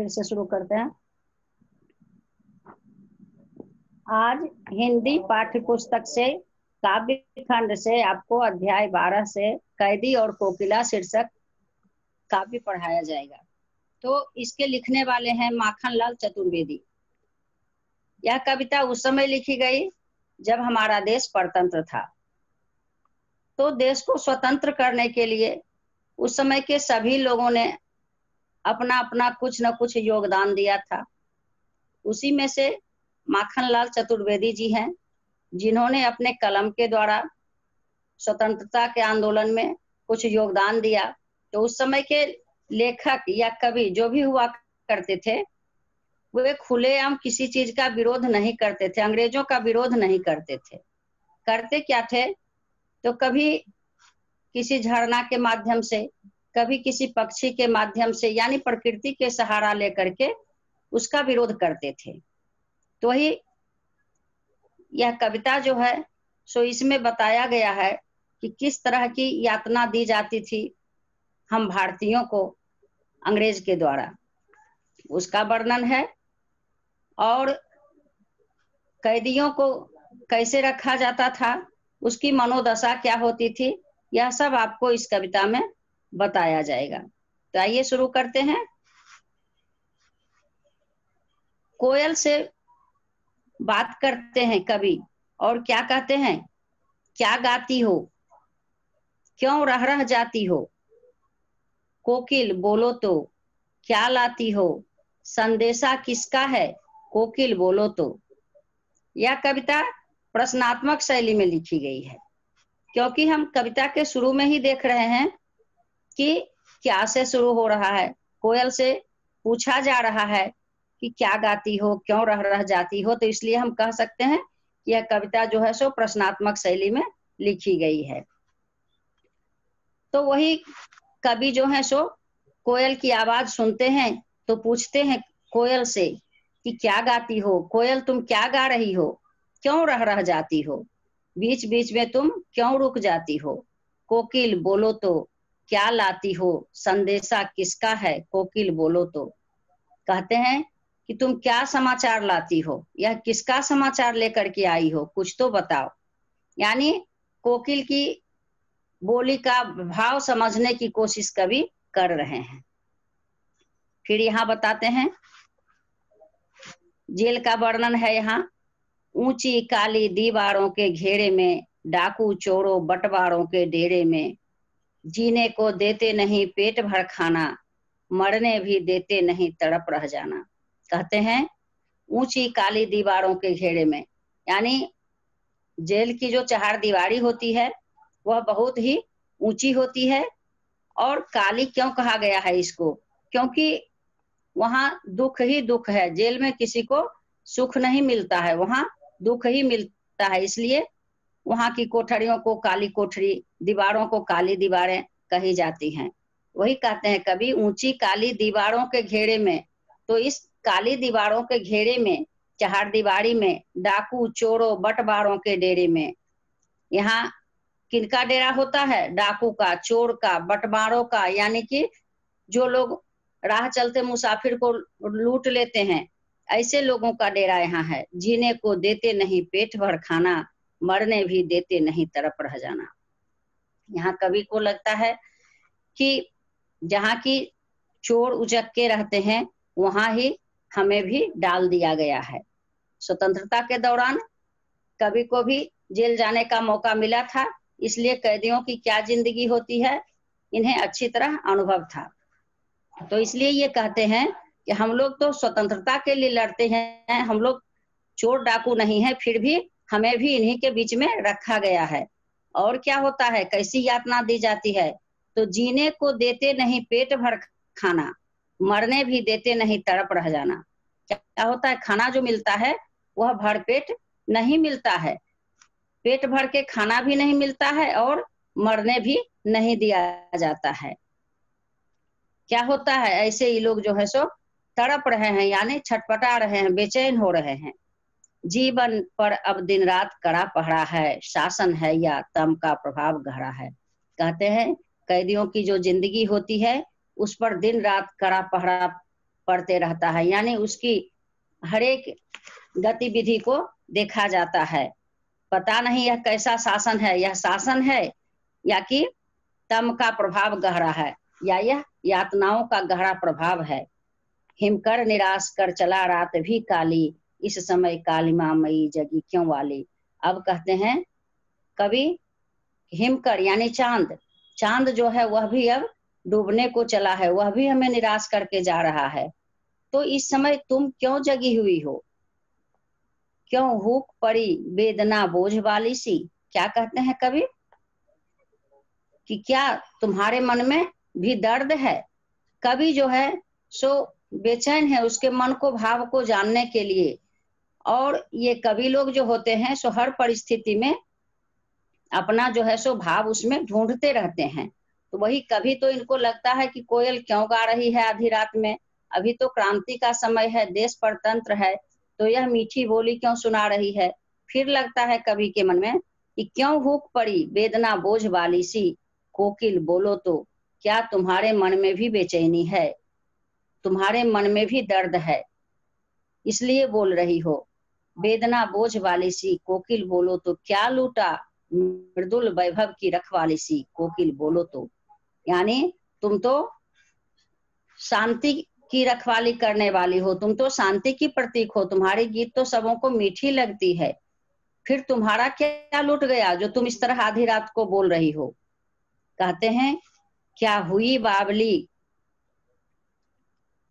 फिर से शुरू करते हैं। आज हिंदी पाठ्य पुस्तक से काव्य खंड से आपको अध्याय 12 से कैदी और कोकिला शीर्षक काव्य पढ़ाया जाएगा। तो इसके लिखने वाले हैं माखनलाल चतुर्वेदी। यह कविता उस समय लिखी गई जब हमारा देश परतंत्र था। तो देश को स्वतंत्र करने के लिए उस समय के सभी लोगों ने अपना अपना कुछ न कुछ योगदान दिया था। उसी में से माखनलाल चतुर्वेदी जी हैं, जिन्होंने अपने कलम के द्वारा स्वतंत्रता के आंदोलन में कुछ योगदान दिया। तो उस समय के लेखक या कवि जो भी हुआ करते थे, वे खुलेआम किसी चीज का विरोध नहीं करते थे, अंग्रेजों का विरोध नहीं करते थे। करते क्या थे, तो कभी किसी झरना के माध्यम से, कभी किसी पक्षी के माध्यम से, यानी प्रकृति के सहारा लेकर के उसका विरोध करते थे। तो वही यह कविता जो है सो इसमें बताया गया है कि किस तरह की यातना दी जाती थी हम भारतीयों को अंग्रेज के द्वारा, उसका वर्णन है। और कैदियों को कैसे रखा जाता था, उसकी मनोदशा क्या होती थी, यह सब आपको इस कविता में बताया जाएगा। तो आइए शुरू करते हैं। कोयल से बात करते हैं कवि और क्या कहते हैं, क्या गाती हो, क्यों रह रह जाती हो, कोकिल बोलो तो क्या लाती हो, संदेशा किसका है, कोकिल बोलो तो। यह कविता प्रश्नात्मक शैली में लिखी गई है, क्योंकि हम कविता के शुरू में ही देख रहे हैं कि क्या से शुरू हो रहा है। कोयल से पूछा जा रहा है कि क्या गाती हो, क्यों रह रह जाती हो। तो इसलिए हम कह सकते हैं कि यह कविता जो है सो प्रश्नात्मक शैली में लिखी गई है। तो वही कवि जो है सो कोयल की आवाज सुनते हैं तो पूछते हैं कोयल से कि क्या गाती हो, कोयल तुम क्या गा रही हो, क्यों रह रह जाती हो, बीच बीच में तुम क्यों रुक जाती हो, कोकिल बोलो तो क्या लाती हो, संदेशा किसका है, कोकिल बोलो तो। कहते हैं कि तुम क्या समाचार लाती हो, यह किसका समाचार लेकर के आई हो, कुछ तो बताओ। यानी कोकिल की बोली का भाव समझने की कोशिश कवि कर रहे हैं। फिर यहाँ बताते हैं, जेल का वर्णन है यहाँ। ऊंची काली दीवारों के घेरे में, डाकू चोरों बटवारों के डेरे में, जीने को देते नहीं पेट भर खाना, मरने भी देते नहीं तड़प रह जाना। कहते हैं ऊंची काली दीवारों के घेरे में, यानी जेल की जो चार दीवारी होती है वह बहुत ही ऊंची होती है। और काली क्यों कहा गया है इसको, क्योंकि वहां दुख ही दुख है। जेल में किसी को सुख नहीं मिलता है, वहां दुख ही मिलता है। इसलिए वहां की कोठरियों को काली कोठरी, दीवारों को काली दीवारें कही जाती हैं। वही कहते हैं कभी ऊंची काली दीवारों के घेरे में। तो इस काली दीवारों के घेरे में, चार दीवारी में, डाकू चोरों बटवारों के डेरे में, यहाँ किनका डेरा होता है, डाकू का, चोर का, बटवारों का, यानी कि जो लोग राह चलते मुसाफिर को लूट लेते हैं, ऐसे लोगों का डेरा यहाँ है। जीने को देते नहीं पेट भर खाना, मरने भी देते नहीं तड़प रह जाना। यहाँ कवि को लगता है कि जहाँ की चोर उचक्के रहते हैं वहां ही हमें भी डाल दिया गया है। स्वतंत्रता के दौरान कवि को भी जेल जाने का मौका मिला था, इसलिए कैदियों की क्या जिंदगी होती है इन्हें अच्छी तरह अनुभव था। तो इसलिए ये कहते हैं कि हम लोग तो स्वतंत्रता के लिए लड़ते हैं, हम लोग चोर डाकू नहीं है, फिर भी हमें भी इन्हीं के बीच में रखा गया है। और क्या होता है, कैसी यातना दी जाती है, तो जीने को देते नहीं पेट भर खाना, मरने भी देते नहीं तड़प रह जाना। क्या होता है, खाना जो मिलता है वह भरपेट नहीं मिलता है, पेट भर के खाना भी नहीं मिलता है और मरने भी नहीं दिया जाता है। क्या होता है, ऐसे ही लोग जो है सो तड़प रहे हैं, यानी छटपटा रहे हैं, बेचैन हो रहे हैं। जीवन पर अब दिन रात कड़ा पहरा है, शासन है या तम का प्रभाव गहरा है। कहते हैं कैदियों की जो जिंदगी होती है उस पर दिन रात कड़ा पहरा पड़ते रहता है, यानी उसकी हर एक गतिविधि को देखा जाता है। पता नहीं यह कैसा शासन है, यह शासन है या कि तम का प्रभाव गहरा है, या यह यातनाओं का गहरा प्रभाव है। हिमकर निराश कर चला रात भी काली, इस समय कालिमा मई जगी क्यों वाली। अब कहते हैं कवि, हिमकर यानी चांद, चांद जो है वह भी अब डूबने को चला है, वह भी हमें निराश करके जा रहा है। तो इस समय तुम क्यों जगी हुई हो, क्यों हुक पड़ी वेदना बोझ वाली सी। क्या कहते हैं कवि कि क्या तुम्हारे मन में भी दर्द है। कवि जो है सो बेचैन है उसके मन को, भाव को जानने के लिए। और ये कवि लोग जो होते हैं सो हर परिस्थिति में अपना जो है सो भाव उसमें ढूंढते रहते हैं। तो वही कभी तो इनको लगता है कि कोयल क्यों गा रही है आधी रात में, अभी तो क्रांति का समय है, देश परतंत्र है, तो यह मीठी बोली क्यों सुना रही है। फिर लगता है कवि के मन में कि क्यों हुक पड़ी वेदना बोझ वाली सी, कोकिल बोलो तो क्या तुम्हारे मन में भी बेचैनी है, तुम्हारे मन में भी दर्द है, इसलिए बोल रही हो। वेदना बोझ वाली सी कोकिल बोलो तो क्या लूटा मृदुल वैभव की रखवाली सी, कोकिल बोलो तो, यानी तुम तो शांति की रखवाली करने वाली हो, तुम तो शांति की प्रतीक हो, तुम्हारी गीत तो सबों को मीठी लगती है, फिर तुम्हारा क्या लूट गया जो तुम इस तरह आधी रात को बोल रही हो। कहते हैं क्या हुई बावली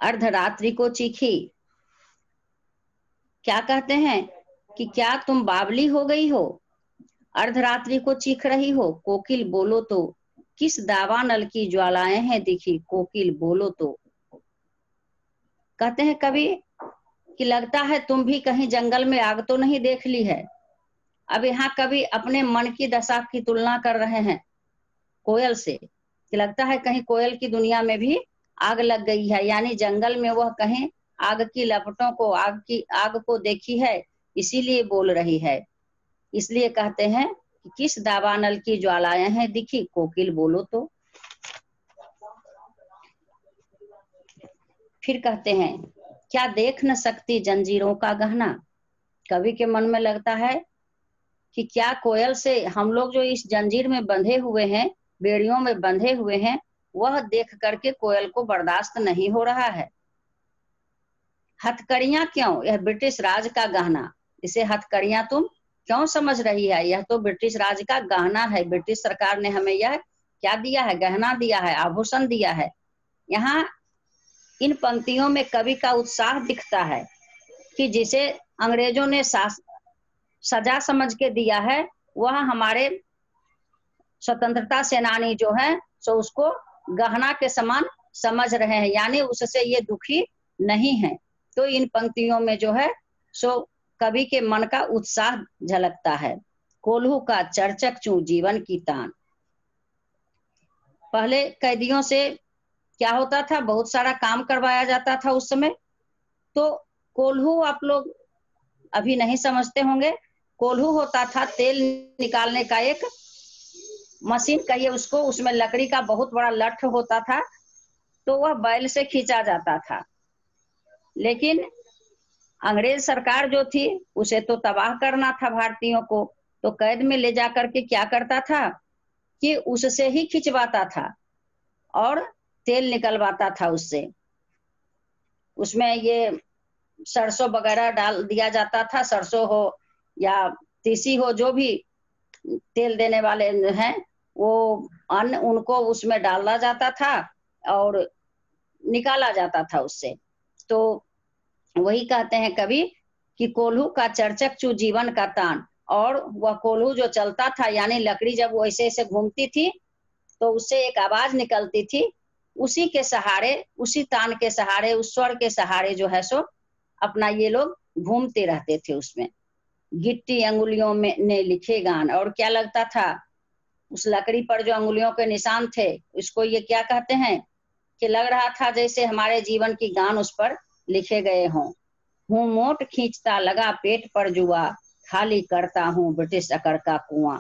अर्धरात्रि को चीखी। क्या कहते हैं कि क्या तुम बावली हो गई हो, अर्धरात्रि को चीख रही हो, कोकिल बोलो तो किस दावा नल की ज्वालाएं हैं दिखी, कोकिल बोलो तो। कहते हैं कभी कि लगता है तुम भी कहीं जंगल में आग तो नहीं देख ली है। अब यहाँ कभी अपने मन की दशा की तुलना कर रहे हैं कोयल से, कि लगता है कहीं कोयल की दुनिया में भी आग लग गई है, यानी जंगल में वह कहीं आग की लपटों को, आग को देखी है, इसीलिए बोल रही है। इसलिए कहते हैं कि किस दावानल की ज्वालाएं हैं दिखी, कोकिल बोलो तो। फिर कहते हैं क्या देख न सकती जंजीरों का गहना। कवि के मन में लगता है कि क्या कोयल से हम लोग जो इस जंजीर में बंधे हुए हैं, बेड़ियों में बंधे हुए हैं, वह देख करके कोयल को बर्दाश्त नहीं हो रहा है। हथकड़ियां क्यों, यह ब्रिटिश राज का गहना, इसे हथकड़ियां तुम क्यों समझ रही है, यह तो ब्रिटिश राज का गहना है, ब्रिटिश सरकार ने हमें यह क्या दिया है, गहना दिया है, आभूषण दिया है। यहाँ इन पंक्तियों में कवि का उत्साह दिखता है कि जिसे अंग्रेजों ने सजा समझ के दिया है, वह हमारे स्वतंत्रता सेनानी जो है सो उसको गहना के समान समझ रहे हैं, यानी उससे ये दुखी नहीं है। तो इन पंक्तियों में जो है सो कवि के मन का उत्साह झलकता है। कोल्हू का चरचक चू जीवन की तान। पहले कैदियों से क्या होता था, बहुत सारा काम करवाया जाता था उस समय। तो कोल्हू आप लोग अभी नहीं समझते होंगे, कोल्हू होता था तेल निकालने का एक मशीन कहिए उसको, उसमें लकड़ी का बहुत बड़ा लठ होता था, तो वह बैल से खींचा जाता था। लेकिन अंग्रेज सरकार जो थी उसे तो तबाह करना था भारतीयों को, तो कैद में ले जा करके क्या करता था कि उससे ही खिंचवाता था और तेल निकलवाता था उससे। उसमें ये सरसों वगैरह डाल दिया जाता था, सरसों हो या तीसी हो, जो भी तेल देने वाले हैं वो अन्न उनको उसमें डाला जाता था और निकाला जाता था उससे। तो वही कहते हैं कभी कि कोल्हू का चरचक चू जीवन का तान, और वह कोल्हू जो चलता था यानी लकड़ी जब वो ऐसे ऐसे घूमती थी तो उससे एक आवाज निकलती थी, उसी के सहारे, उसी तान के सहारे, उस स्वर के सहारे जो है सो अपना ये लोग घूमते रहते थे उसमें। गिट्टी अंगुलियों में ने लिखे गान, और क्या लगता था उस लकड़ी पर जो अंगुलियों के निशान थे उसको ये क्या कहते हैं कि लग रहा था जैसे हमारे जीवन की गान उस पर लिखे गए हों। हूँ मोट खींचता लगा पेट पर जुआ, खाली करता हूँ ब्रिटिश अकड़ का कुआं।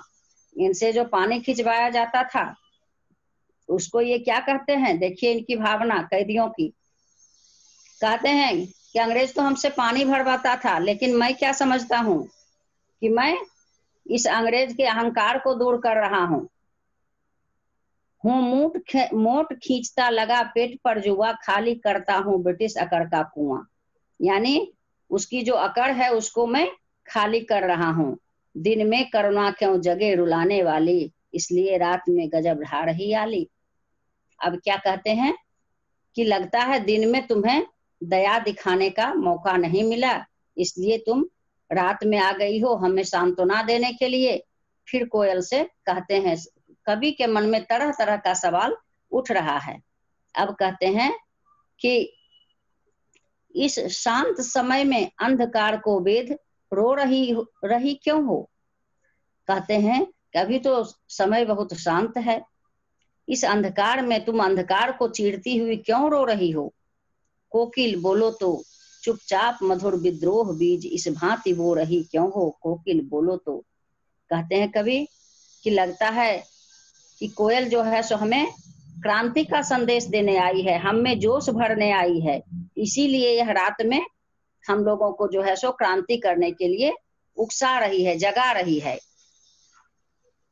इनसे जो पानी खिंचवाया जाता था उसको ये क्या कहते हैं, देखिए इनकी भावना कैदियों की। कहते हैं कि अंग्रेज तो हमसे पानी भरवाता था, लेकिन मैं क्या समझता हूँ कि मैं इस अंग्रेज के अहंकार को दूर कर रहा हूँ। मोट खींचता लगा पेट पर जुआ, खाली करता हूँ ब्रिटिश अकड़ का कुआं। यानी उसकी जो अकड़ है उसको मैं खाली कर रहा हूँ। दिन में करुणा क्यों जगे रुलाने वाली, इसलिए रात में गजब ढा रही आली। अब क्या कहते हैं कि लगता है दिन में तुम्हें दया दिखाने का मौका नहीं मिला, इसलिए तुम रात में आ गई हो हमें सांत्वना देने के लिए। फिर कोयल से कहते हैं, कवि के मन में तरह तरह का सवाल उठ रहा है। अब कहते हैं कि इस शांत समय में अंधकार को वेद रो रही क्यों हो। कहते हैं कि अभी तो समय बहुत शांत है, इस अंधकार में तुम अंधकार को चीरती हुई क्यों रो रही हो। कोकिल बोलो तो चुपचाप मधुर विद्रोह बीज इस भांति बो रही क्यों हो, कोकिल बोलो तो। कहते हैं कवि कि लगता है कि कोयल जो है सो हमें क्रांति का संदेश देने आई है, हम में जोश भरने आई है, इसीलिए यह रात में हम लोगों को जो है सो क्रांति करने के लिए उकसा रही है, जगा रही है।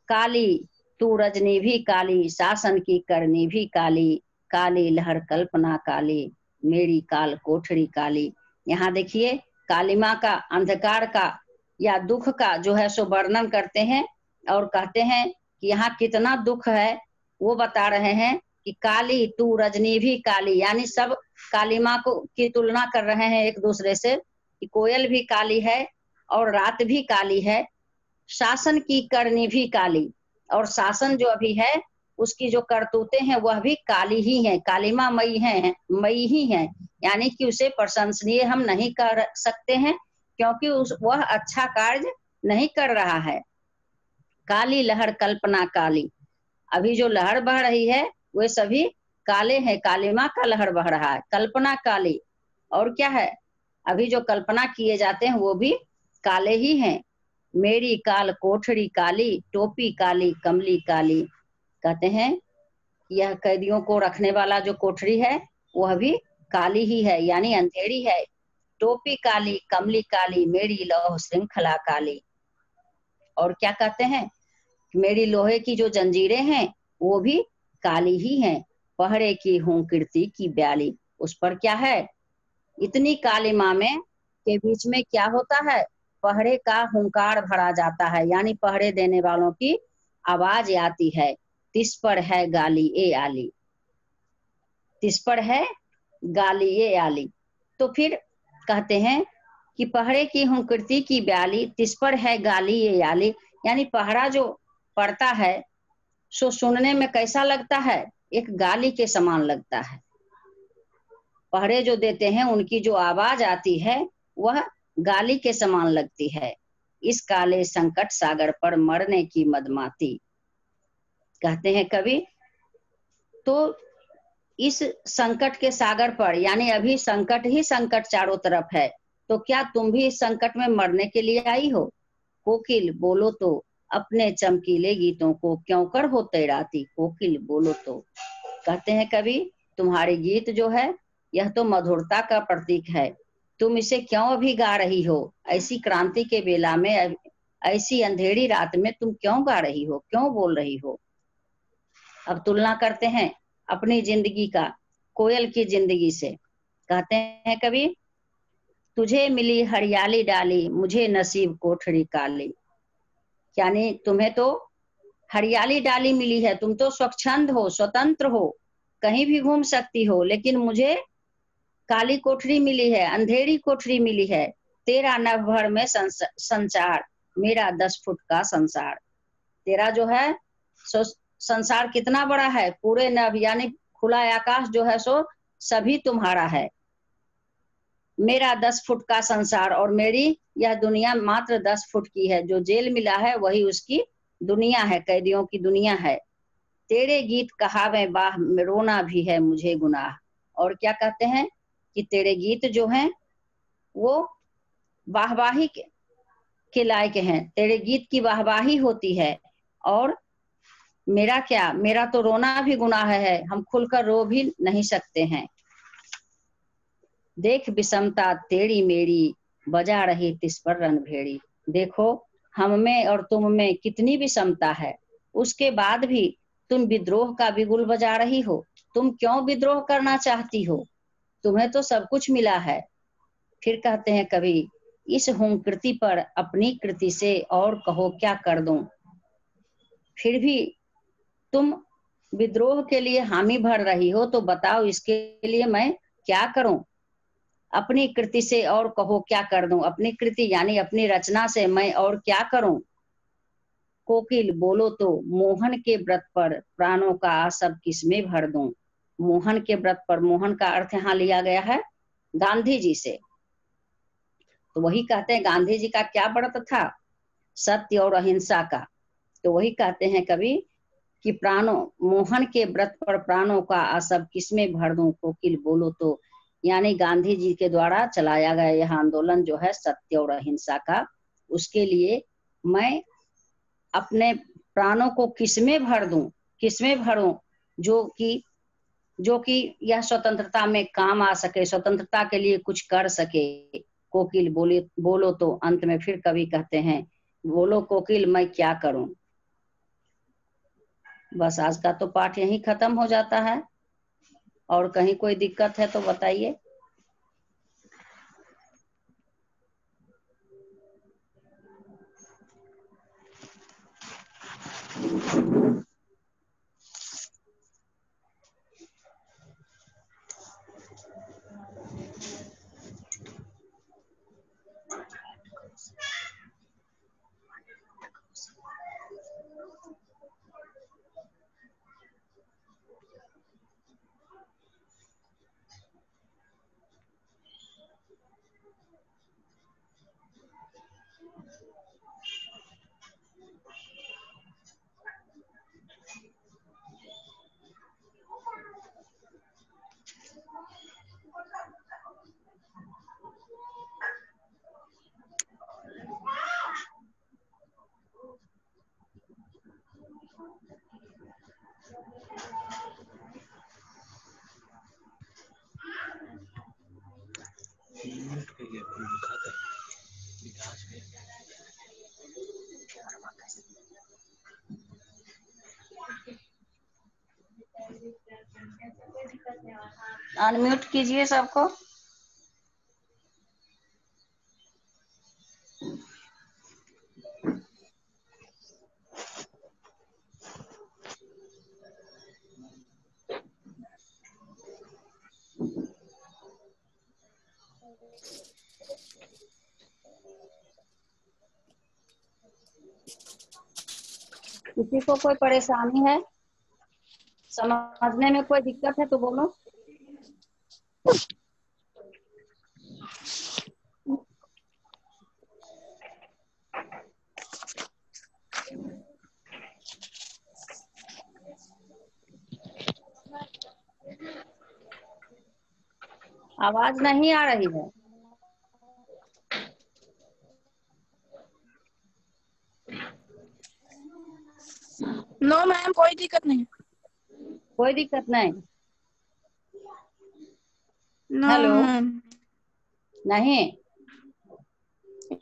काली तू रजनी भी काली, शासन की करनी भी काली, काली लहर कल्पना काली, मेरी काल कोठरी काली। यहाँ देखिए कालिमा का, अंधकार का या दुख का जो है सो वर्णन करते हैं और कहते हैं कि यहाँ कितना दुख है वो बता रहे हैं कि काली तू रजनी भी काली, यानी सब कालिमा को की तुलना कर रहे हैं एक दूसरे से कि कोयल भी काली है और रात भी काली है, शासन की करनी भी काली, और शासन जो अभी है उसकी जो करतूतें हैं वह भी काली ही हैं, कालिमा मई हैं, मई ही हैं। यानी कि उसे प्रशंसनीय हम नहीं कर सकते हैं क्योंकि वह अच्छा कार्य नहीं कर रहा है। काली लहर कल्पना काली, अभी जो लहर बह रही है वे सभी काले हैं, कालिमा का लहर बह रहा है, कल्पना काली। और क्या है, अभी जो कल्पना किए जाते हैं वो भी काले ही हैं। मेरी काल कोठरी काली, टोपी काली कमली काली। कहते हैं यह कैदियों को रखने वाला जो कोठरी है वह भी काली ही है, यानी अंधेरी है। टोपी काली कमली काली, मेरी लौह श्रृंखला काली। और क्या कहते हैं, मेरी लोहे की जो जंजीरें हैं वो भी काली ही हैं। पहरे की हूं कीर्ति की ब्याली, उस पर क्या है, इतनी कालिमा में के बीच में क्या होता है, पहरे का हुंकार भरा जाता है, यानी पहरे देने वालों की आवाज आती है। तिस पर है गाली ए आली, तिस पर है गाली ए आली। तो फिर कहते हैं कि पहरे की हूं कीर्ति की ब्याली, तिस पर है गाली ए आली, यानी पहरा जो पड़ता है सो सुनने में कैसा लगता है, एक गाली के समान लगता है। पहरे जो देते हैं उनकी जो आवाज आती है वह गाली के समान लगती है। इस काले संकट सागर पर मरने की मदमाती। कहते हैं कवि, तो इस संकट के सागर पर, यानी अभी संकट ही संकट चारों तरफ है, तो क्या तुम भी इस संकट में मरने के लिए आई हो। कोकिल बोलो तो अपने चमकीले गीतों को क्यों कर हो तैराती, कोकिल बोलो तो। कहते हैं कवि, तुम्हारे गीत जो है यह तो मधुरता का प्रतीक है, तुम इसे क्यों अभी गा रही हो, ऐसी क्रांति के बेला में, ऐसी अंधेरी रात में तुम क्यों गा रही हो, क्यों बोल रही हो। अब तुलना करते हैं अपनी जिंदगी का कोयल की जिंदगी से। कहते हैं कवि, तुझे मिली हरियाली डाली, मुझे नसीब कोठरी काली। यानी तुम्हें तो हरियाली डाली मिली है, तुम तो स्वच्छंद हो, स्वतंत्र हो, कहीं भी घूम सकती हो, लेकिन मुझे काली कोठरी मिली है, अंधेरी कोठरी मिली है। तेरा नभ भर में संचार, मेरा 10 फुट का संसार। तेरा जो है सो संसार कितना बड़ा है, पूरे नभ यानी खुला आकाश जो है सो सभी तुम्हारा है। मेरा 10 फुट का संसार, और मेरी यह दुनिया मात्र 10 फुट की है, जो जेल मिला है वही उसकी दुनिया है, कैदियों की दुनिया है। तेरे गीत कहावे बाह में रोना भी है मुझे गुनाह। और क्या कहते हैं कि तेरे गीत जो हैं वो वाहवाही के लायक हैं, तेरे गीत की वाहवाही होती है, और मेरा क्या, मेरा तो रोना भी गुनाह है, हम खुलकर रो भी नहीं सकते हैं। देख विषमता तेरी मेरी, बजा रही तिस पर रणभेड़ी। देखो हम में और तुम में कितनी विषमता है, उसके बाद भी तुम विद्रोह का बिगुल बजा रही हो। तुम क्यों विद्रोह करना चाहती हो? तुम्हें तो सब कुछ मिला है। फिर कहते हैं कवि, इस हुंकृति पर अपनी कृति से और कहो क्या कर दूं। फिर भी तुम विद्रोह के लिए हामी भर रही हो, तो बताओ इसके लिए मैं क्या करूं? अपनी कृति से और कहो क्या कर दूं। अपनी कृति यानी अपनी रचना से मैं और क्या करूं? कोकिल बोलो तो मोहन के व्रत पर प्राणों का सब किसमें भर दूं। मोहन के व्रत पर, मोहन का अर्थ यहाँ लिया गया है गांधी जी से। तो वही कहते हैं गांधी जी का क्या व्रत था? सत्य और अहिंसा का। तो वही कहते हैं कवि कि प्राणों, मोहन के व्रत पर प्राणों का सब किसमें भर दूं। कोकिल बोलो तो, यानी गांधी जी के द्वारा चलाया गया यह आंदोलन जो है सत्य और अहिंसा का, उसके लिए मैं अपने प्राणों को किसमें भर दूं, किसमें भरूं, जो कि यह स्वतंत्रता में काम आ सके, स्वतंत्रता के लिए कुछ कर सके। कोकिल बोले, बोलो तो अंत में फिर कवि कहते हैं, बोलो कोकिल मैं क्या करूं। बस आज का तो पाठ यहीं खत्म हो जाता है। और कहीं कोई दिक्कत है तो बताइए। अनम्यूट कीजिए सबको। किसी को कोई परेशानी है, समझने में कोई दिक्कत है तो बोलो। आवाज नहीं आ रही है। नो मैम, कोई दिक्कत नहीं। कोई दिक्कत नहीं। No hello. मैम। नहीं।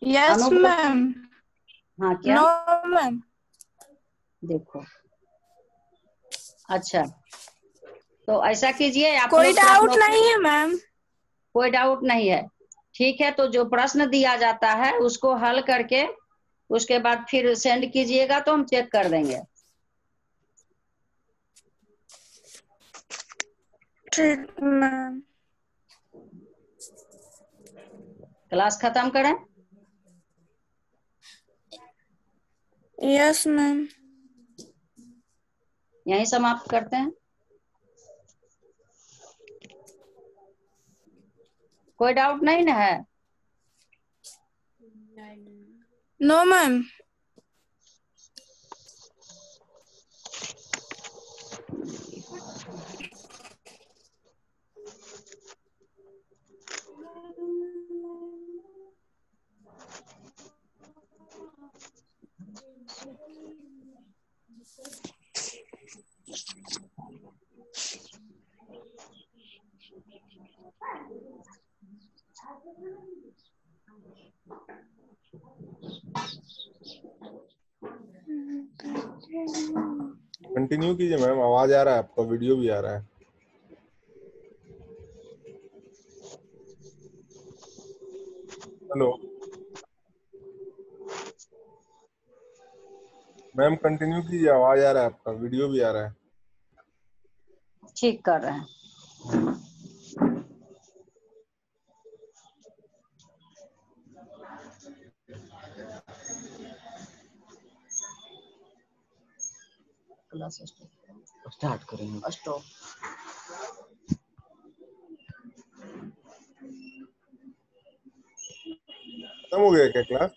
यस अनुभव। मैम। हाँ क्या? No ma'am. देखो, अच्छा तो ऐसा कीजिए आप कोई लोग डाउट प्रश्नों, नहीं है मैम। कोई डाउट नहीं है। ठीक है, तो जो प्रश्न दिया जाता है उसको हल करके उसके बाद फिर सेंड कीजिएगा तो हम चेक कर देंगे। ठीक मैम। क्लास खत्म करें? Yes ma'am. यहीं समाप्त करते हैं। कोई डाउट नहीं ना है? No ma'am. कंटिन्यू कीजिए मैम, आवाज आ रहा है आपका, वीडियो भी आ रहा है। हेलो मैम, कंटिन्यू कीजिए, आवाज आ रहा है आपका, वीडियो भी आ रहा है। ठीक कर रहे हैं। क्लास स्टार्ट करेंगे। स्टॉप। खत्म हो गया क्या क्लास?